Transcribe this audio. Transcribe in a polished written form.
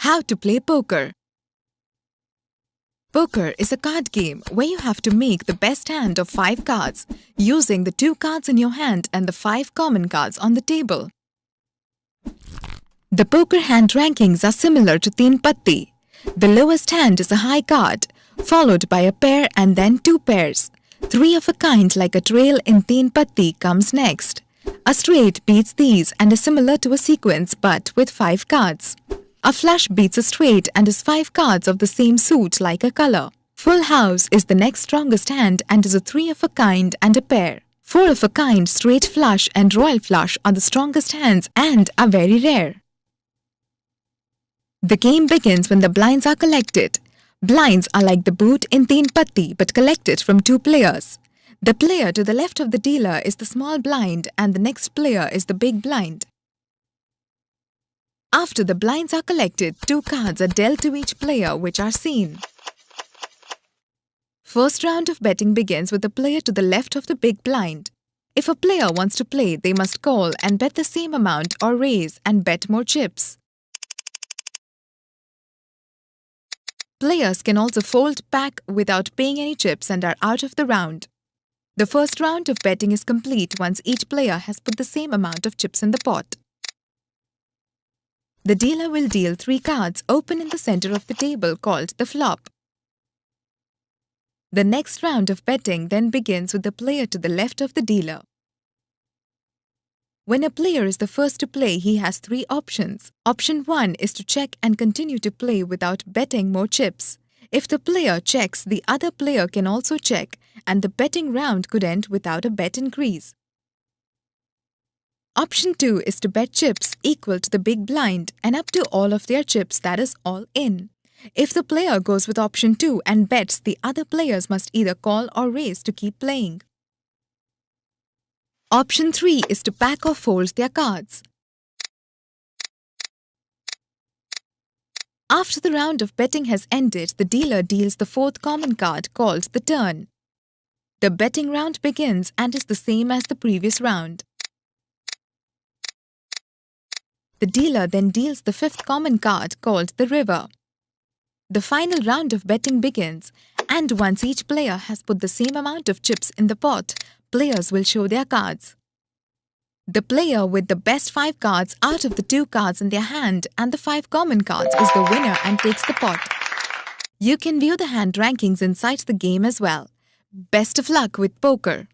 How to play poker. Poker is a card game where you have to make the best hand of 5 cards using the 2 cards in your hand and the 5 common cards on the table. The poker hand rankings are similar to pati. The lowest hand is a high card, followed by a pair and then 2 pairs. 3 of a kind like a trail in pati comes next. A straight beats these and is similar to a sequence but with 5 cards. A flush beats a straight and is 5 cards of the same suit like a color. Full house is the next strongest hand and is a 3 of a kind and a pair. 4 of a kind, straight flush and royal flush are the strongest hands and are very rare. The game begins when the blinds are collected. Blinds are like the boot in pati but collected from 2 players. The player to the left of the dealer is the small blind and the next player is the big blind. After the blinds are collected, 2 cards are dealt to each player which are seen. First round of betting begins with the player to the left of the big blind. If a player wants to play, they must call and bet the same amount or raise and bet more chips. Players can also fold back without paying any chips and are out of the round. The first round of betting is complete once each player has put the same amount of chips in the pot. The dealer will deal 3 cards open in the center of the table called the flop. The next round of betting then begins with the player to the left of the dealer. When a player is the first to play, he has 3 options. Option 1 is to check and continue to play without betting more chips. If the player checks, the other player can also check and the betting round could end without a bet increase. Option 2 is to bet chips equal to the big blind and up to all of their chips, that is all in. If the player goes with option 2 and bets, the other players must either call or raise to keep playing. Option 3 is to pack or fold their cards. After the round of betting has ended, the dealer deals the 4th common card called the turn. The betting round begins and is the same as the previous round. The dealer then deals the 5th common card called the river. The final round of betting begins, and once each player has put the same amount of chips in the pot, players will show their cards. The player with the best 5 cards out of the 2 cards in their hand and the 5 common cards is the winner and takes the pot. You can view the hand rankings inside the game as well. Best of luck with poker!